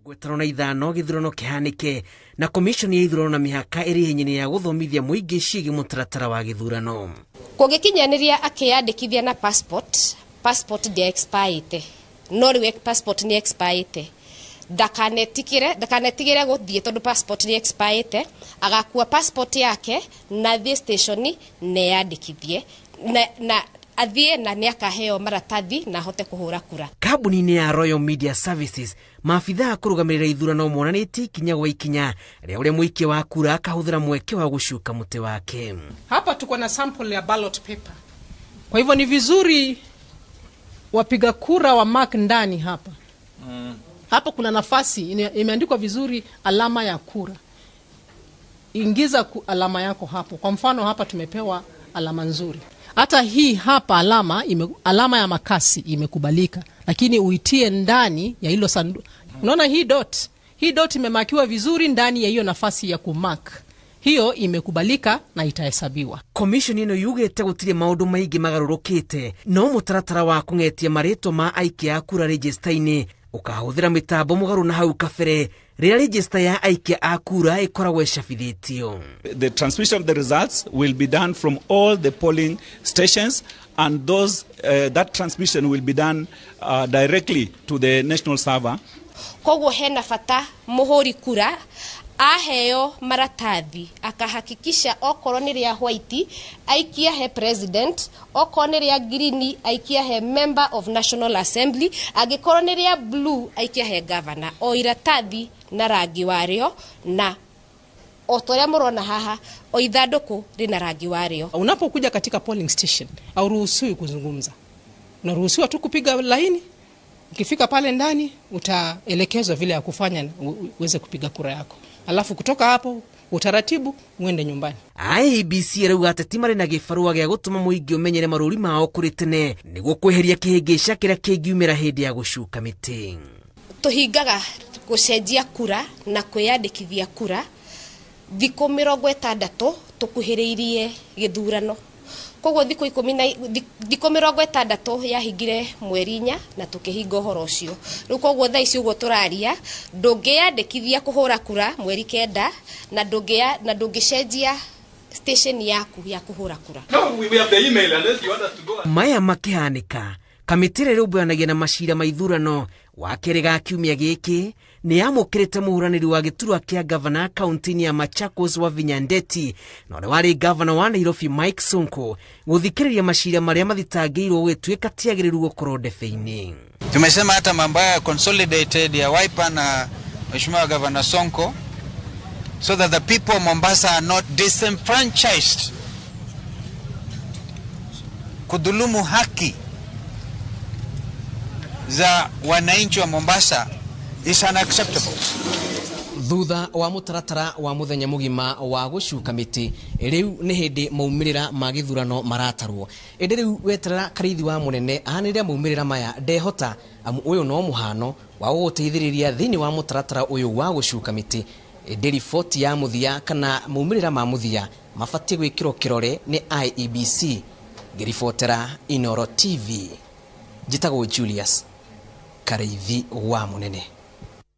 Gweterona ithano gīthurano kīhanīke na komishoni ya ithurano na mihaka iri hinyini ya guthomithia muingi ciĩgiĩ mũtaratara wa gĩthurano. Kũngĩkinyanĩria akĩyandĩkithia na passport ndia expired no rĩu passport ni expired ndakanetigĩre gũthiĩ tondũ passport ni expired agakua passport yake na thiĩ station neyandĩkithie na athiĩ na nĩakaheo maratathi na hote kũhũra kura. Kambuni-inĩ ya Royal Media Services maabitha kũrũgamĩrĩra ithurano monanĩtie ikinya gwa ikinya rĩrĩa ũrĩa mũikia wa kura akahũthĩra mweke wa gũcuka mũtĩ wake. Hapa tuko na sample ya ballot paper. Kwa hivyo ni vizuri wapiga kura wa mark ndani hapa. Hapa kuna nafasi imeandikwa vizuri alama ya kura. Ingiza alama yako hapo. Kwa mfano hapa tumepewa alama nzuri. Hata hii hapa alama ya makasi imekubalika, lakini uitie ndani ya hilo sanduku. Unaona hii dot imemakiwa vizuri ndani ya hiyo nafasi ya kumark. Hiyo imekubalika na itahesabiwa. Commission ino yugĩte gũtirĩ maũndũ maingĩ magarũrũkĩte, no mũtaratara wa kũng'etia marĩtwa ma aikia a kura register-inĩ ũkahũthĩra mĩtambo mũgarũ na hau kabere rĩrĩa register ya aikia a kura ĩkoragwo ĩcabithĩtio. The transmission of the results will be done from all the polling stations, and that transmission will be done directly to the national server. Koguo hena bata mũhũri kura aheo maratathi akahakikisha okorwo nĩ rĩa white aikia he president, okorwo nĩ rĩa green aikia he member of National Assembly, angĩkorwo nĩ rĩa blue aikia he governor. O iratathi na rangi warĩo na otoria mũrona haha o ithandũkũ rĩna rangi warĩo. Unapokuja katika polling station au ruhusiwi kuzungumza, unaruhusiwa tu kupiga laini. Ukifika pale ndani utaelekezwa vile ya kufanya uweze kupiga kura yako. Alafu kutoka hapo utaratibu uende nyumbani. IEBC rĩu ateti marĩ na gĩbarũa gĩa gũtũma mũingĩ ũmenyere marũri mao kũrĩ tene nĩguo kweheria kĩhĩngĩca kĩrĩa kĩngiumĩra hĩndĩ ya gũcuka mĩtĩ. Tũhingaga gũcenjia kura na kwĩyandĩkithia kura thikũ 60 tũkuhĩrĩirie gĩthurano. Koguo thikũ 60 yahingire mweri 4 na tũkĩhinga ũhoro ũcio. Rĩu koguo thaa ici ũguo tũraria ndũngĩyandĩkithia kũhũra kura mweri 9 na ndũngĩcenjia station yaku ya kũhũra kura. No, we have the email unless you want us to go. Maya makĩhanĩka kamĩtĩ ĩrĩa ĩrũmbũyanagia na macira ma ithurano wa kerĩ ga kiumia gĩkĩ nĩ yamũkĩrĩte mũhũranĩri wa gĩturwa kĩa gavana kaunti-inĩ ya Machakos wa Vinyandeti na ũrĩa warĩ gavana wa Nairobi Mike Sonko gũthikĩrĩria macira marĩa mathitangĩirwo gũgĩtuĩka tiagĩrĩru gũkorwo ndebe-inĩ. Tumesema hata mambo ya consolidated ya Wiper na Mheshimiwa Governor Sonko so that the people of Mombasa are not disenfranchised. Kudhulumu haki za wananchi wa Mombasa is unacceptable. Thutha wa mũtaratara wa mũthenya mũgima wa gũcuka mĩtĩ rĩu nĩ hĩndĩ maumĩrĩra ma gĩthurano maratarwo. Ĩndĩ rĩu weterera Karithi wa Mũnene ahanĩrĩra maumĩrĩra maya ndehota amu ũyũ no mũhano wa gũteithĩrĩria thĩinĩ wa mũtaratara ũyũ wa gũcuka mĩtĩ. Ĩndĩ riboti ya mũthia kana maumĩrĩra ma mũthia mabatiĩ gwĩkĩrwo kĩrore nĩ IEBC. Ngĩribotera Inooro TV, njĩtagwo Julius Karithi wa Mũnene.